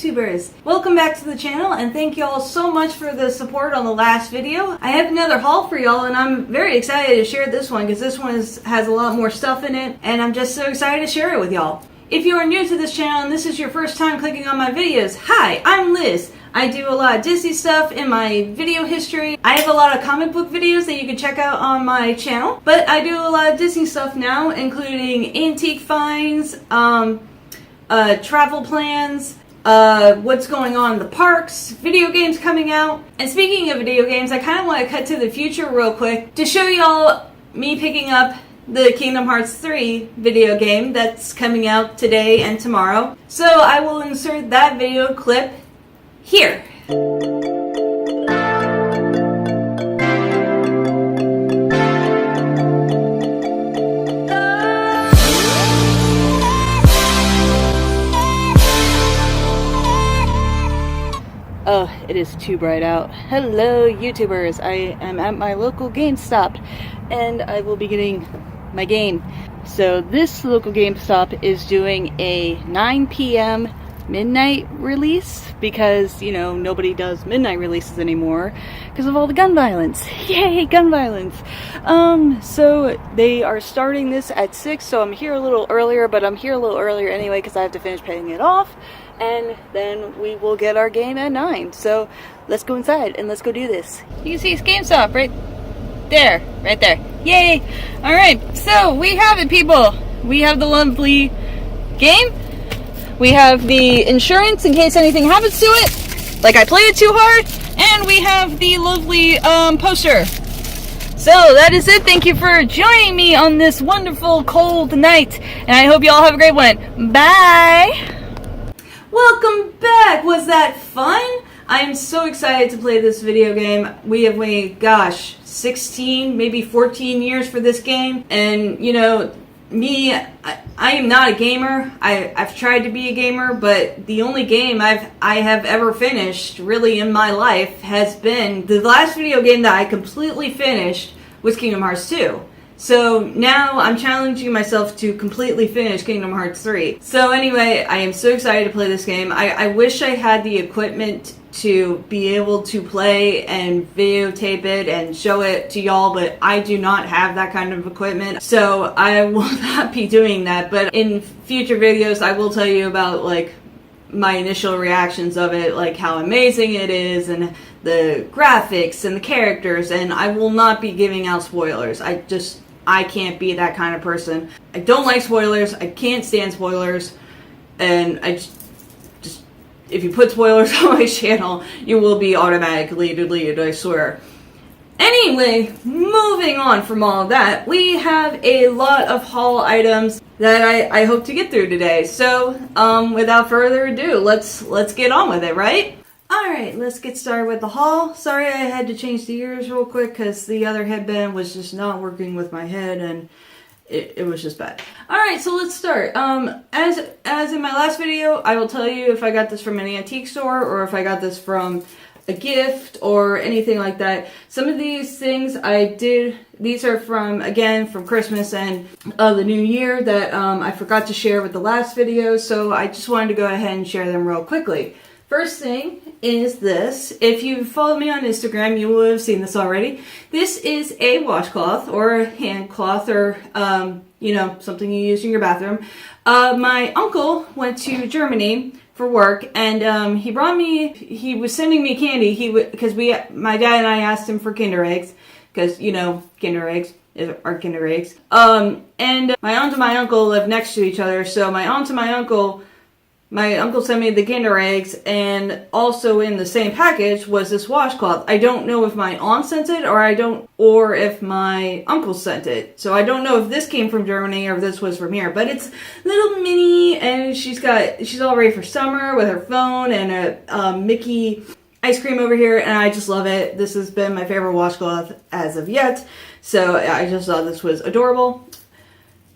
YouTubers! Welcome back to the channel, and thank you all so much for the support on the last video. I have another haul for y'all, and I'm very excited to share this one because this one has a lot more stuff in it, and I'm just so excited to share it with y'all. If you are new to this channel and this is your first time clicking on my videos, hi, I'm Liz. I do a lot of Disney stuff in my video history. I have a lot of comic book videos that you can check out on my channel, but I do a lot of Disney stuff now, including antique finds, travel plans, what's going on in the parks, video games coming out. And speaking of video games, I kind of want to cut to the future real quick to show y'all me picking up the Kingdom Hearts 3 video game that's coming out today and tomorrow. So I will insert that video clip here. Oh, it is too bright out. Hello, YouTubers. I am at my local GameStop, and I will be getting my game. So this local GameStop is doing a 9 p.m. midnight release because, you know, nobody does midnight releases anymore because of all the gun violence. Yay, gun violence. So they are starting this at 6, so I'm here a little earlier, but I'm here a little earlier anyway because I have to finish paying it off. And then we will get our game at 9. So let's go inside and let's go do this. You can see it's GameStop right there. Right there. Yay! Alright, so we have it, people. We have the lovely game. We have the insurance in case anything happens to it. Like I played it too hard. And we have the lovely poster. So that is it. Thank you for joining me on this wonderful cold night. And I hope you all have a great one. Bye! Welcome back! Was that fun? I am so excited to play this video game. We have waited, gosh, 16, maybe 14 years for this game. And, you know, me, I am not a gamer. I've tried to be a gamer, but the only game I have ever finished, really, in my life, has been... The last video game that I completely finished was Kingdom Hearts 2. So now I'm challenging myself to completely finish Kingdom Hearts 3. So anyway, I am so excited to play this game. I wish I had the equipment to be able to play and videotape it and show it to y'all, but I do not have that kind of equipment. So I will not be doing that, but in future videos I will tell you about like my initial reactions of it, like how amazing it is and the graphics and the characters, and I will not be giving out spoilers. I can't be that kind of person. I don't like spoilers. I can't stand spoilers. And I just if you put spoilers on my channel, you will be automatically deleted, I swear. Anyway, moving on from all of that, we have a lot of haul items that I hope to get through today. So, without further ado, let's get on with it, right? Alright, let's get started with the haul. Sorry I had to change the ears real quick because the other headband was just not working with my head and it was just bad. Alright, so let's start. As in my last video, I will tell you if I got this from an antique store or if I got this from a gift or anything like that. Some of these things these are from Christmas and the new year that I forgot to share with the last video, so I just wanted to go ahead and share them real quickly. First thing is this. If you follow me on Instagram, you will have seen this already. This is a washcloth or a hand cloth or, you know, something you use in your bathroom. My uncle went to Germany for work and he was sending me candy. Because my dad and I asked him for Kinder Eggs because, you know, Kinder Eggs are Kinder Eggs. And my aunt and my uncle live next to each other, so my uncle sent me the Kinder Eggs, and also in the same package was this washcloth. I don't know if my aunt sent it or if my uncle sent it. So I don't know if this came from Germany or if this was from here. But it's little mini, and she's all ready for summer with her phone and a Mickey ice cream over here, and I just love it. This has been my favorite washcloth as of yet. So I just thought this was adorable,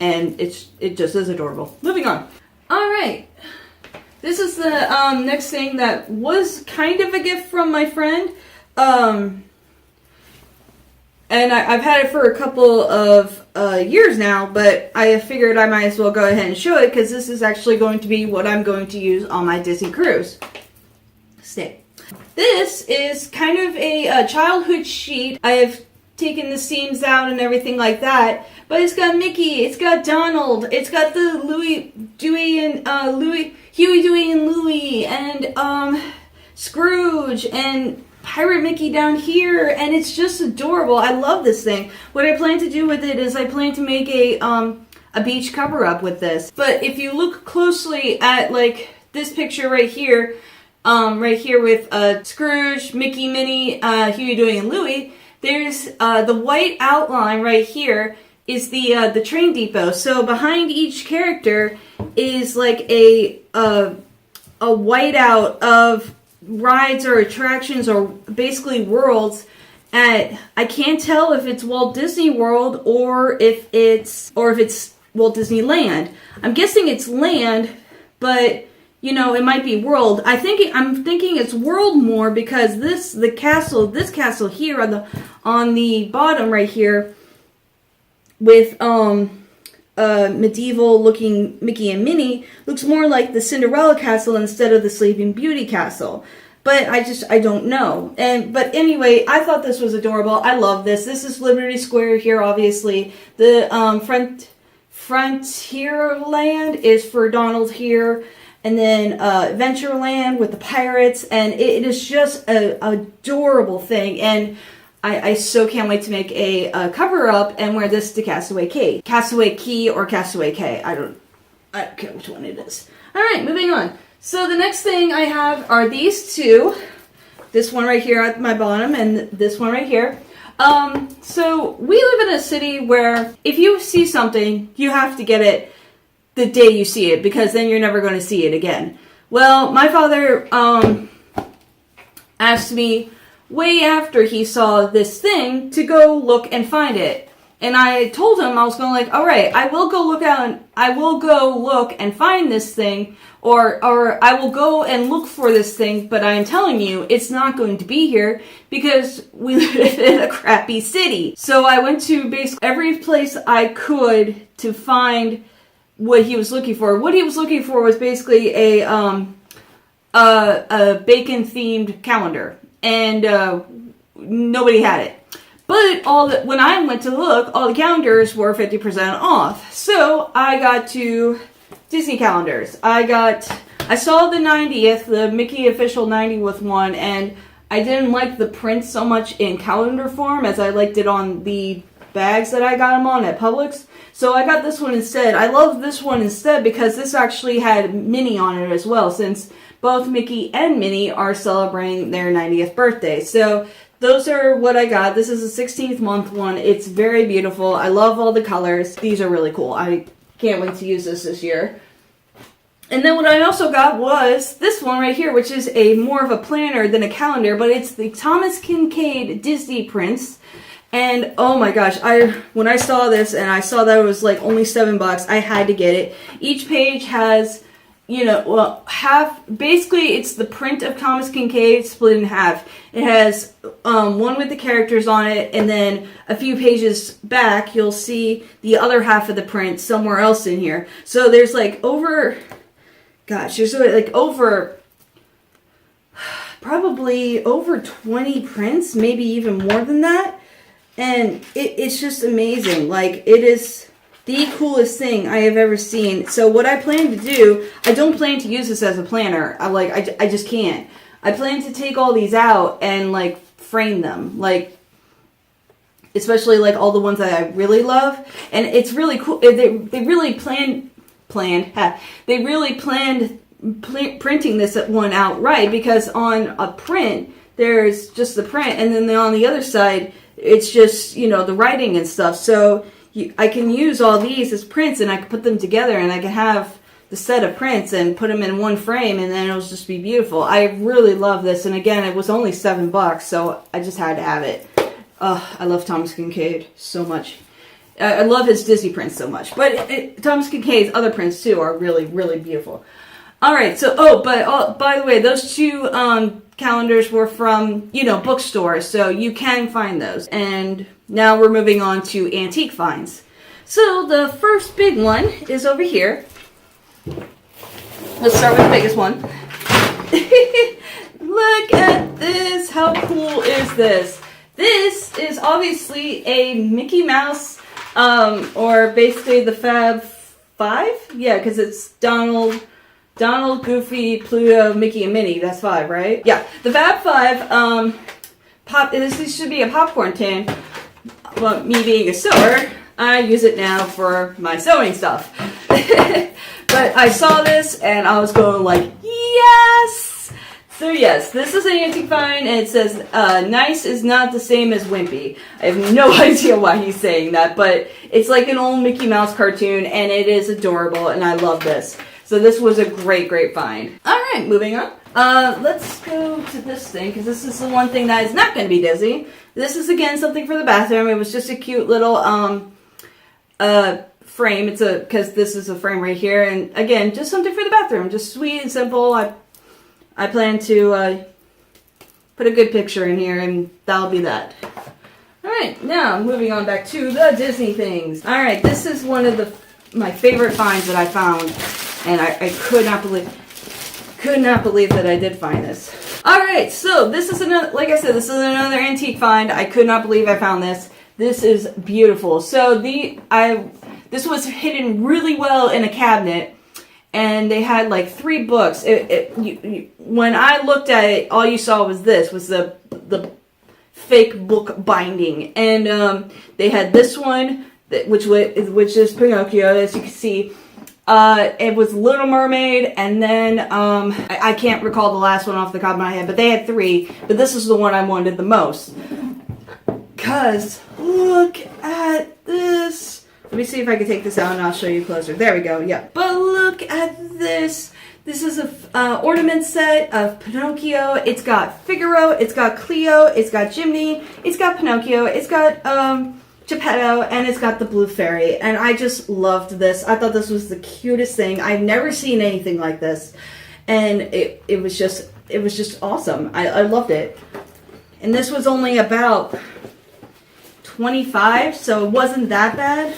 and it just is adorable. Moving on. All right. This is the next thing that was kind of a gift from my friend. And I've had it for a couple of years now, but I figured I might as well go ahead and show it because this is actually going to be what I'm going to use on my Disney cruise. Stay. This is kind of a childhood sheet. I have taken the seams out and everything like that, but it's got Mickey, it's got Donald, it's got the Huey, Dewey, and Louie, and Scrooge, and Pirate Mickey down here, and it's just adorable. I love this thing. What I plan to do with it is I plan to make a beach cover-up with this. But if you look closely at, like, this picture right here with Scrooge, Mickey, Minnie, Huey, Dewey, and Louie, there's the white outline right here is the train depot. So behind each character is like a whiteout of rides or attractions or basically worlds at, I can't tell if it's Walt Disney World or if it's Walt Disneyland. I'm guessing it's land, but you know, it might be world. I'm thinking it's world more because this castle here on the bottom right here with medieval looking Mickey and Minnie looks more like the Cinderella castle instead of the Sleeping Beauty castle. But I don't know. But anyway, I thought this was adorable. I love this. This is Liberty Square here, obviously. The Frontierland is for Donald here. And then Adventureland with the pirates. And it is just an adorable thing. And I so can't wait to make a cover-up and wear this to Castaway Key. Castaway Key or Castaway K. I don't care which one it is. Alright, moving on. So the next thing I have are these two. This one right here at my bottom and this one right here. So we live in a city where if you see something, you have to get it the day you see it because then you're never going to see it again. Well, my father asked me way after he saw this thing to go look and find it. And I told him, I was going like, all right, I will go look and find this thing, or I will go and look for this thing, but I am telling you, it's not going to be here because we live in a crappy city. So I went to basically every place I could to find what he was looking for. What he was looking for was basically a bacon-themed calendar, and nobody had it. But when I went to look, all the calendars were 50% off. So I got to Disney calendars. I saw the 90th, the Mickey official 90th one, and I didn't like the print so much in calendar form as I liked it on the bags that I got them on at Publix. So I got this one instead. I love this one instead because this actually had Minnie on it as well, since both Mickey and Minnie are celebrating their 90th birthday. So those are what I got. This is a 16th month one. It's very beautiful. I love all the colors. These are really cool. I can't wait to use this year. And then what I also got was this one right here, which is more of a planner than a calendar, but it's the Thomas Kincaid Disney prints. And oh my gosh, when I saw this and I saw that it was like only $7, I had to get it. Each page has, basically it's the print of Thomas Kincaid split in half. It has one with the characters on it, and then a few pages back you'll see the other half of the print somewhere else in here. So there's probably over 20 prints, maybe even more than that. And it's just amazing. Like, it is the coolest thing I have ever seen. So what I plan to do, I don't plan to use this as a planner. I just can't. I plan to take all these out and like frame them, like especially like all the ones that I really love. And it's really cool. They really planned. They really planned printing this one outright, because on a print there's just the print, and then on the other side it's just the writing and stuff. So I can use all these as prints, and I can put them together, and I can have the set of prints and put them in one frame, and then it'll just be beautiful. I really love this, and again, it was only $7, so I just had to have it. I love Thomas Kincaid so much. I love his Disney prints so much, but Thomas Kincaid's other prints too are really, really beautiful. All right, so by the way, those two calendars were from bookstores, so you can find those. And now we're moving on to antique finds. So the first big one is over here. Let's start with the biggest one. look at this. How cool is this? This is obviously a Mickey Mouse, or basically the Fab Five. Yeah, because it's Donald, Goofy, Pluto, Mickey, and Minnie. That's five, right? Yeah, the Fab Five. This should be a popcorn tin. But me being a sewer, I use it now for my sewing stuff. But I saw this and I was going like, yes! So yes, this is an antique find, and it says, nice is not the same as wimpy. I have no idea why he's saying that, but it's like an old Mickey Mouse cartoon, and it is adorable, and I love this. So this was a great, great find. Alright, moving on. Let's go to this thing, because this is the one thing that is not going to be Disney. This is, again, something for the bathroom. It was just a cute little, frame. Because this is a frame right here, and again, just something for the bathroom. Just sweet and simple. I plan to put a good picture in here, and that'll be that. Alright, now moving on back to the Disney things. Alright, this is one of my favorite finds that I found, and I could not believe that I did find this. Alright, so this is another, like I said, this is another antique find. I could not believe I found this. This is beautiful. So this was hidden really well in a cabinet, and they had like 3 books. When I looked at it, all you saw was the fake book binding, and they had this one, which is Pinocchio, as you can see. It was Little Mermaid, and then I can't recall the last one off the top of my head, but they had 3. But this is the one I wanted the most. Cause look at this. Let me see if I can take this out and I'll show you closer. There we go, yeah. But look at this. This is a ornament set of Pinocchio. It's got Figaro, it's got Cleo, it's got Jiminy, it's got Pinocchio, it's got Geppetto, and it's got the Blue Fairy. And I just loved this. I thought this was the cutest thing. I've never seen anything like this. And it was just awesome. I loved it. And this was only about 25, so it wasn't that bad.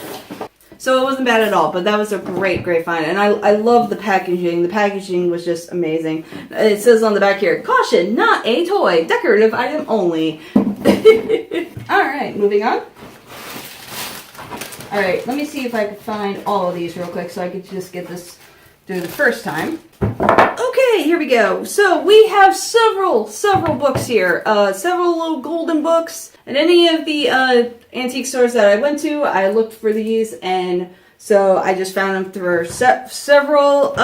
So it wasn't bad at all, but that was a great, great find. And I love the packaging. The packaging was just amazing. It says on the back here, caution, not a toy, decorative item only. Alright, moving on. Alright, let me see if I can find all of these real quick so I could just get this through the first time. Okay, here we go. So we have several books here. Several little golden books. At any of the antique stores that I went to, I looked for these, and so I just found them for several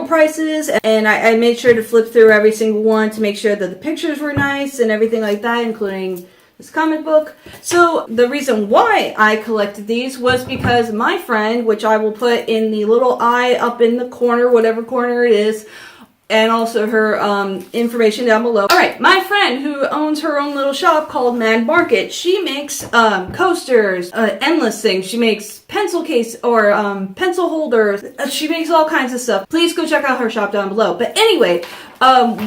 prices, and I made sure to flip through every single one to make sure that the pictures were nice and everything like that, including this comic book. So the reason why I collected these was because my friend, which I will put in the little eye up in the corner, whatever corner it is, and also her information down below. Alright, my friend who owns her own little shop called Mad Market, she makes coasters, endless things. She makes pencil case or pencil holders. She makes all kinds of stuff. Please go check out her shop down below. But anyway,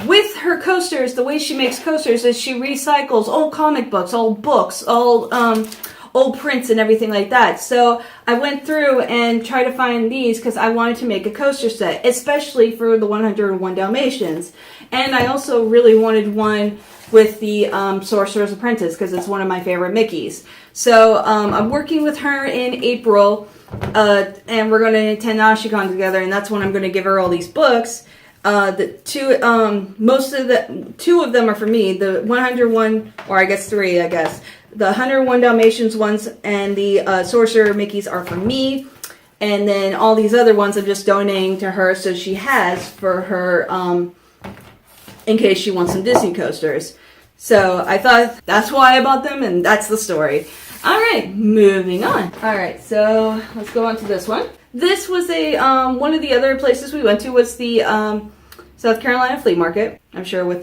with her coasters, the way she makes coasters is she recycles old comic books, old books, old prints and everything like that. So I went through and tried to find these because I wanted to make a coaster set, especially for the 101 Dalmatians. And I also really wanted one with the Sorcerer's Apprentice because it's one of my favorite Mickeys. So I'm working with her in April, and we're going to attend Ashicon together, and that's when I'm going to give her all these books. Two of them are for me. The 101, or I guess 3, I guess. The 101 Dalmatians ones and the Sorcerer Mickeys are for me. And then all these other ones I'm just donating to her so she has for her, in case she wants some Disney coasters. So I thought that's why I bought them, and that's the story. Alright, moving on. Alright, so let's go on to this one. This was one of the other places we went to was the South Carolina Flea Market. I'm sure with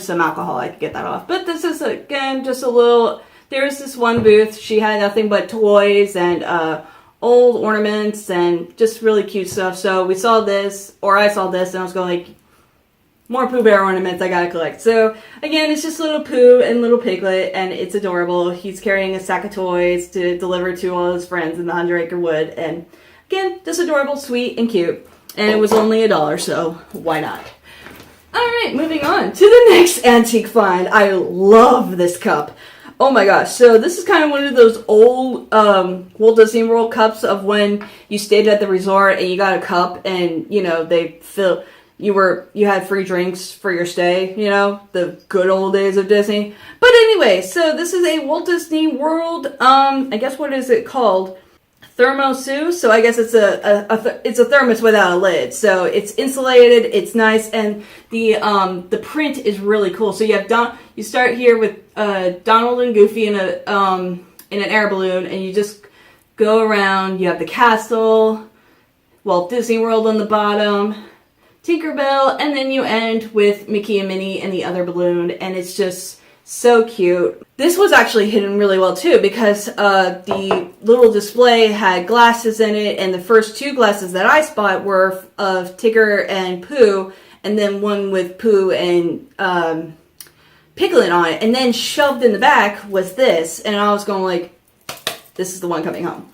some alcohol I could get that off. But this is, again, just a little, there's this one booth. She had nothing but toys and old ornaments and just really cute stuff. So we saw this, or I saw this, and I was going like, more Pooh Bear ornaments I gotta collect. So again, it's just little Pooh and little Piglet, and it's adorable. He's carrying a sack of toys to deliver to all his friends in the 100 Acre Wood. And again, just adorable, sweet, and cute. And it was only $1, so why not? Alright, moving on to the next antique find. I love this cup. Oh my gosh, so this is kind of one of those old Walt Disney World cups of when you stayed at the resort and you got a cup and, you know, they fill... You had free drinks for your stay, you know, the good old days of Disney. But anyway, so this is a Walt Disney World, I guess what is it called? Thermosu. So I guess it's it's a thermos without a lid. So it's insulated, it's nice, and the print is really cool. So you have you start here with Donald and Goofy in an air balloon, and you just go around. You have the castle, Walt Disney World on the bottom, Tinkerbell, and then you end with Mickey and Minnie and the other balloon, and it's just so cute. This was actually hidden really well too because the little display had glasses in it, and the first 2 glasses that I spot were of Tigger and Pooh, and then one with Pooh and Piglet on it, and then shoved in the back was this, and I was going like, this is the one coming home.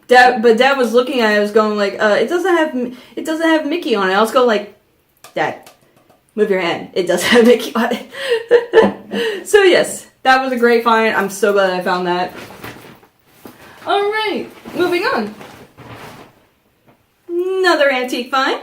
Dad was looking at it, I was going like, it doesn't have Mickey on it. I was going like, Dad, move your hand. It does have Mickey on it. So yes, that was a great find. I'm so glad I found that. Alright, moving on. Another antique find.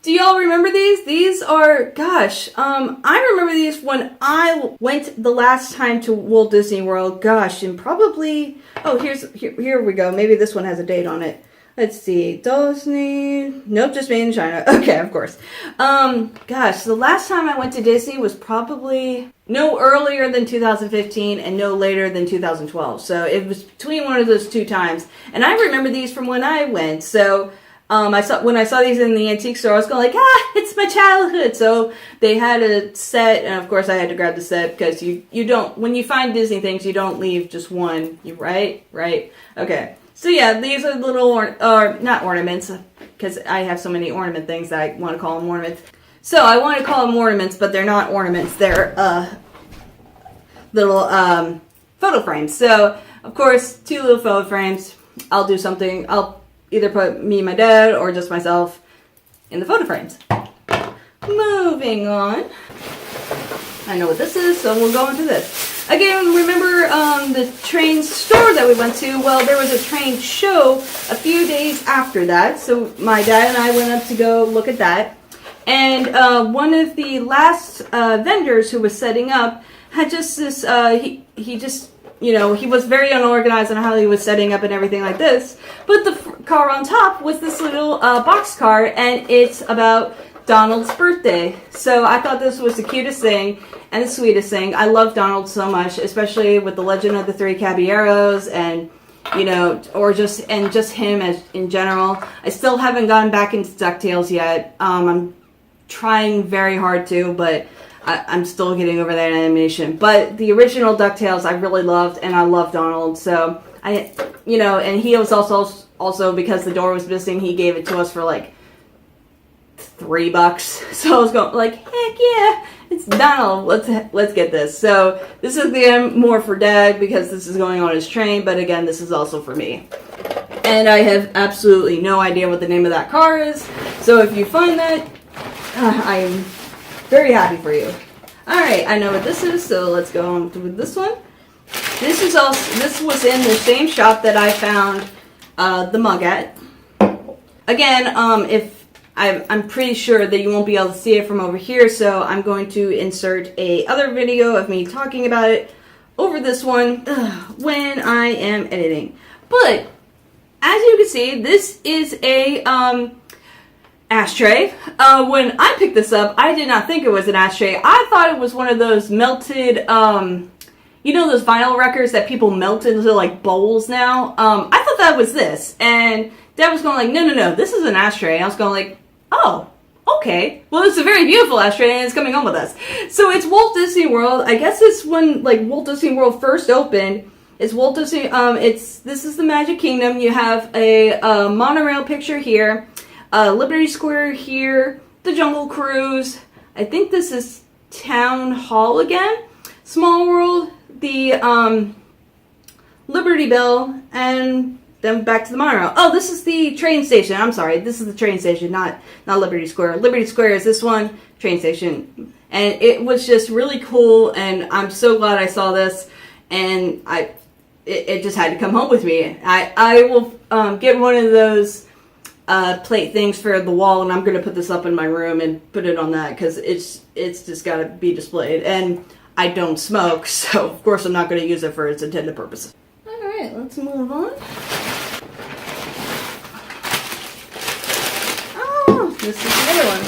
Do y'all remember these? These are, gosh, I remember these when I went the last time to Walt Disney World. Gosh, and probably, oh, here we go. Maybe this one has a date on it. Let's see, Disney, nope, just made in China. Okay, of course. Gosh, the last time I went to Disney was probably no earlier than 2015 and no later than 2012. So it was between one of those 2 times. And I remember these from when I went, so... when I saw these in the antique store, I was going like, it's my childhood. So they had a set, and of course I had to grab the set because you don't, when you find Disney things, you don't leave just one. Right? Okay. So yeah, these are little, not ornaments, because I have so many ornament things that I want to call them ornaments. So I want to call them ornaments, but they're not ornaments. They're little photo frames. So of course, 2 little photo frames. I'll do something. I'll either put me and my dad or just myself in the photo frames. Moving on. I know what this is, so we'll go into this. Again, remember the train store that we went to? Well, there was a train show a few days after that, so my dad and I went up to go look at that. And one of the last vendors who was setting up had just this, he just, you know, he was very unorganized on how he was setting up and everything like this. But the car on top was this little box car, and it's about Donald's birthday. So I thought this was the cutest thing and the sweetest thing. I love Donald so much, especially with the Legend of the Three Caballeros and, you know, or just him as in general. I still haven't gotten back into DuckTales yet. I'm trying very hard to, but I'm still getting over that animation. But the original DuckTales I really loved, and I love Donald. So you know, and he was also because the door was missing, he gave it to us for like $3. So I was going like, heck yeah, it's Donald. Let's get this. So this is again more for Dad because this is going on his train, but again, this is also for me. And I have absolutely no idea what the name of that car is. So if you find that, I am very happy for you. Alright, I know what this is, so let's go on with this one. This was in the same shop that I found the mug at. Again, I'm pretty sure that you won't be able to see it from over here, so I'm going to insert a other video of me talking about it over this one when I am editing. But as you can see, this is a ashtray. When I picked this up, I did not think it was an ashtray. I thought it was one of those melted, you know those vinyl records that people melt into like bowls now? I thought that was this. And Dad was going like, no, this is an ashtray. And I was going like, oh, okay. Well, it's a very beautiful ashtray and it's coming home with us. So it's Walt Disney World. I guess it's when like Walt Disney World first opened. It's Walt Disney, this is the Magic Kingdom. You have a monorail picture here. Liberty Square here, the Jungle Cruise. I think this is Town Hall again. Small World, the Liberty Bell, and then back to the monorail. Oh, this is the train station. I'm sorry, this is the train station, not Liberty Square. Liberty Square is this one, train station. And it was just really cool, and I'm so glad I saw this, and it just had to come home with me. I will get one of those plate things for the wall, and I'm going to put this up in my room and put it on that, because it's just got to be displayed. And I don't smoke, so of course I'm not going to use it for its intended purposes. Alright, let's move on. Oh, this is the other one.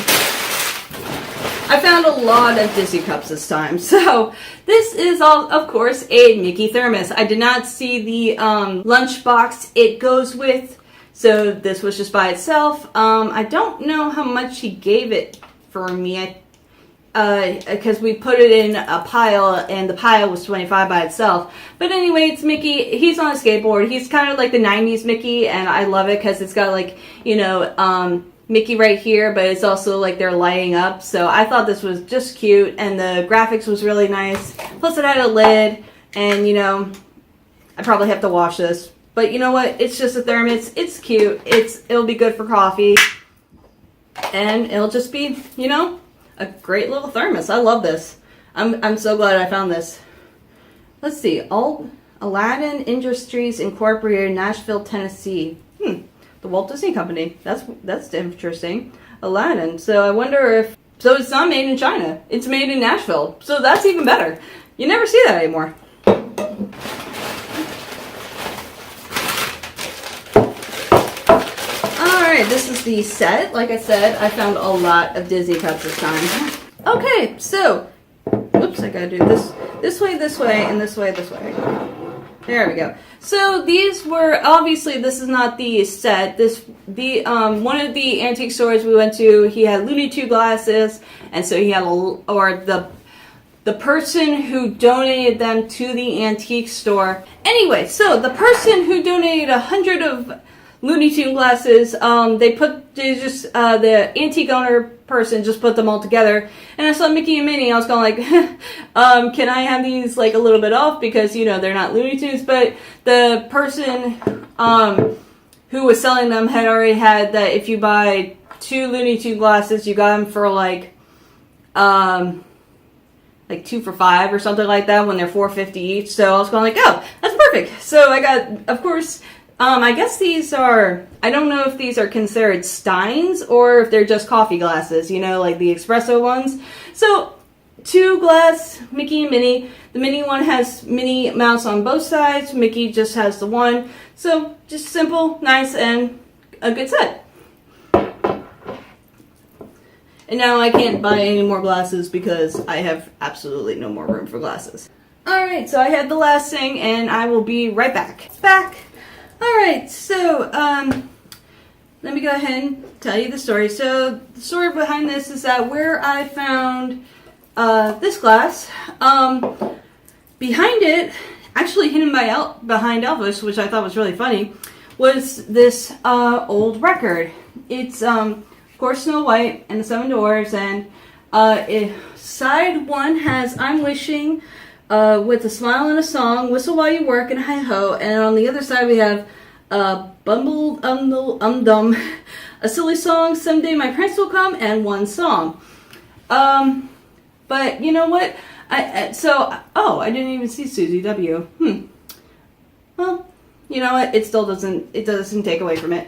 I found a lot of Disney cups this time. So this is all, of course, a Mickey thermos. I did not see the lunchbox it goes with, so this was just by itself. I don't know how much he gave it for me, because we put it in a pile, and the pile was $25 by itself. But anyway, it's Mickey. He's on a skateboard. He's kind of like the 90s Mickey, and I love it because it's got, like, you know, Mickey right here, but it's also like they're lighting up. So I thought this was just cute, and the graphics was really nice. Plus it had a lid, and you know, I probably have to wash this, but you know what? It's just a thermos. It's cute. It'll be good for coffee, and it'll just be, you know, a great little thermos. I love this. I'm so glad I found this. Let's see. Aladdin Industries Incorporated, Nashville, Tennessee. The Walt Disney Company. That's interesting. Aladdin. So I wonder if... So it's not made in China. It's made in Nashville. So that's even better. You never see that anymore. Alright, this is the set. Like I said, I found a lot of Disney cups this time. Okay, so... Oops, I gotta do this way, and this way, this way. There we go. So these were, obviously this is not the set. One of the antique stores we went to, he had Looney Tunes glasses, and so he had the person who donated them to the antique store. Anyway, so the person who donated 100 of Looney Tunes glasses, the antique owner person just put them all together, and I saw Mickey and Minnie. I was going like, can I have these like a little bit off, because you know they're not Looney Tunes, but the person who was selling them had already had that if you buy 2 Looney Tunes glasses, you got them for like 2 for $5 or something like that, when they're $4.50 each. So I was going like, oh, that's perfect. So I got, of course. I guess these are, I don't know if these are considered steins or if they're just coffee glasses, you know, like the espresso ones. So, 2 glass Mickey and Minnie. The Minnie one has Minnie Mouse on both sides. Mickey just has the one. So, just simple, nice, and a good set. And now I can't buy any more glasses because I have absolutely no more room for glasses. Alright, so I had the last thing, and I will be right back. Alright, so, let me go ahead and tell you the story. So, the story behind this is that where I found this glass, behind it, actually hidden behind Elvis, which I thought was really funny, was this old record. It's, of course, Snow White and the 7 Dwarfs, and side 1 has I'm Wishing, with a smile and a song, Whistle While You Work, and Hi Ho. And on the other side we have Bumble Dum, a silly song, Someday My Prince Will Come, and One Song. But you know what? I didn't even see Susie W. Well, you know what? It still doesn't take away from it.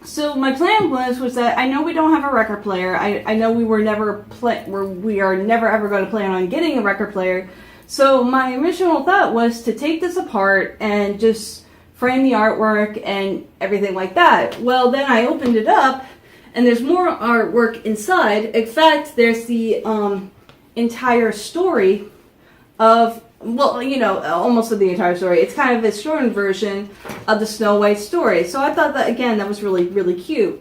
So my plan was that I know we don't have a record player. I know we are never ever going to plan on getting a record player. So my original thought was to take this apart and just frame the artwork and everything like that. Well, then I opened it up, and there's more artwork inside. In fact, there's the entire story of, well, you know, almost of the entire story. It's kind of a shortened version of the Snow White story. So I thought that, again, that was really, really cute.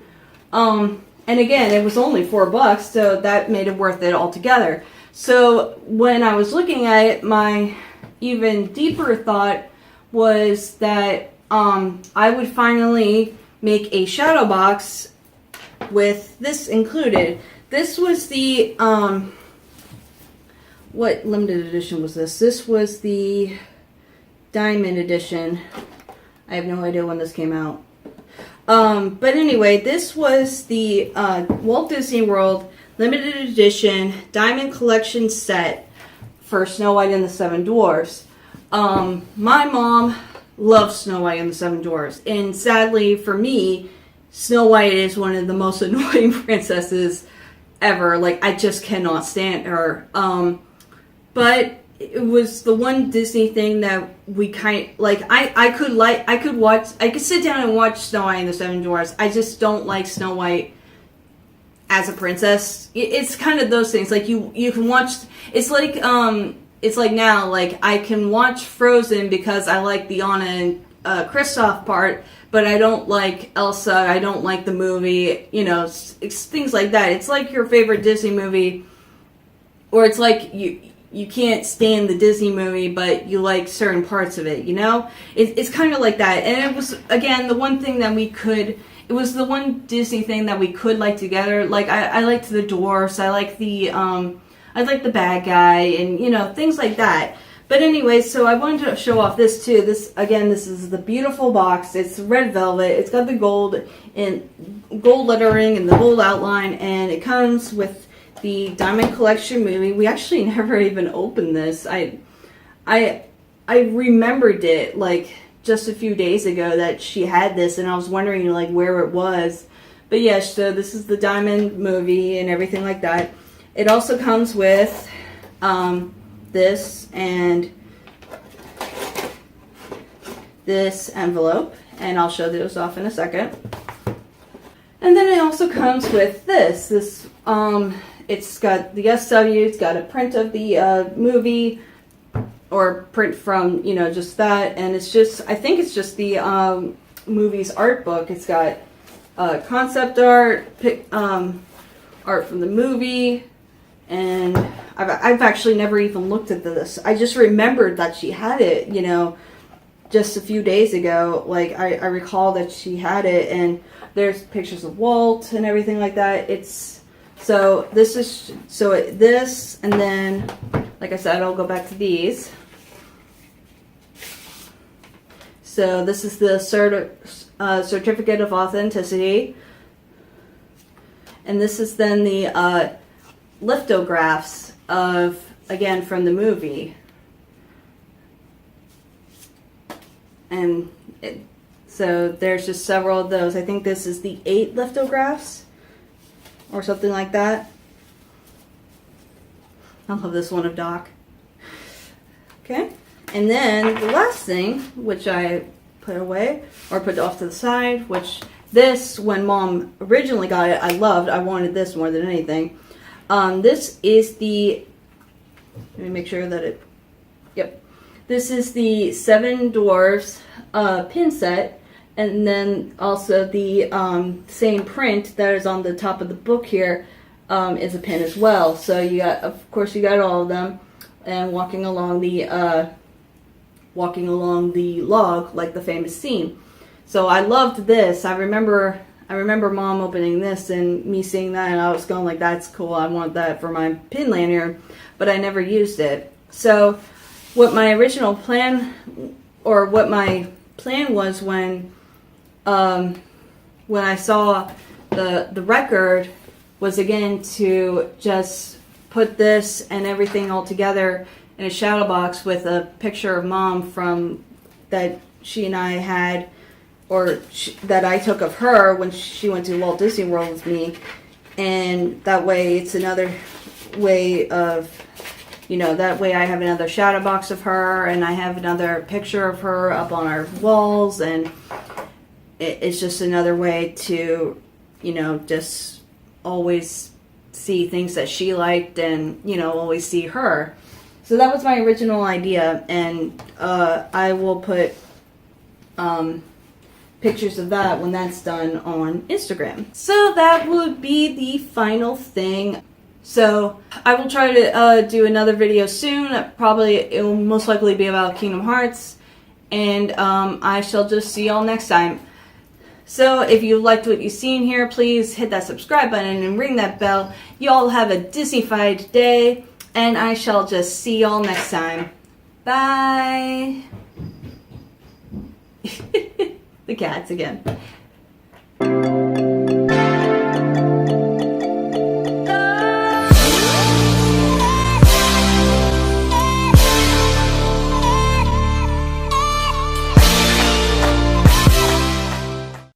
And again, it was only $4, so that made it worth it altogether. So when I was looking at it, my even deeper thought was that I would finally make a shadow box with this included. This was the, what limited edition was this? This was the Diamond edition I have no idea when this came out. But anyway, this was the Walt Disney World limited edition Diamond Collection set for Snow White and the Seven Dwarfs. My mom loves Snow White and the Seven Dwarfs, and sadly for me, Snow White is one of the most annoying princesses ever. Like, I just cannot stand her. But it was the one Disney thing that we I could sit down and watch Snow White and the Seven Dwarfs. I just don't like Snow White as a princess. It's kind of those things. Like, you can watch, it's like now, like, I can watch Frozen because I like the Anna and Kristoff part, but I don't like Elsa, I don't like the movie, you know, it's things like that. It's like your favorite Disney movie, or it's like you can't stand the Disney movie, but you like certain parts of it, you know? It's kind of like that. And it was, again, the one thing that it was the one Disney thing that we could like together. Like, I liked the dwarfs, I like the bad guy, and, you know, things like that. But anyway, so I wanted to show off this too. This is the beautiful box. It's red velvet. It's got the gold lettering and the gold outline, and it comes with the Diamond Collection movie. We actually never even opened this. I remembered it like just a few days ago that she had this, and I was wondering like where it was. But yeah, so this is the Diamond movie and everything like that. It also comes with this and this envelope, and I'll show those off in a second. And then it also comes with this. It's got the SW, it's got a print of the movie, or print from, you know, just that, and it's just, I think it's just the movie's art book. It's got concept art, art from the movie, and I've actually never even looked at this. I just remembered that she had it, you know, just a few days ago. Like, I recall that she had it, and there's pictures of Walt and everything like that. This, and then, like I said, I'll go back to these. So this is the certificate of authenticity, and this is then the lithographs of, again, from the movie. And so there's just several of those. I think this is the 8 lithographs or something like that. I love this one of Doc. Okay, and then the last thing, which I put away or put off to the side, which this, when Mom originally got it, I loved. I wanted this more than anything. This is the, let me make sure that it, yep. This is the Seven Dwarfs pin set, and then also the same print that is on the top of the book here is a pin as well. So you got, of course, you got all of them, and walking along the log, like the famous scene. So I loved this. I remember Mom opening this and me seeing that, and I was going like, that's cool, I want that for my pin lanyard, but I never used it. So what my original plan, or what my plan was when I saw the record, was again to just put this and everything all together in a shadow box with a picture of Mom from that she and I had, or that I took of her when she went to Walt Disney World with me. And that way it's another way of, you know, that way I have another shadow box of her, and I have another picture of her up on our walls, and it's just another way to, you know, just always see things that she liked, and, you know, always see her. So that was my original idea, and I will put pictures of that when that's done on Instagram. So that would be the final thing. So I will try to do another video soon. Probably it will most likely be about Kingdom Hearts, and I shall just see y'all next time. So if you liked what you've seen here, please hit that subscribe button and ring that bell. Y'all have a Disney-fied day, and I shall just see y'all next time. Bye! The cats again.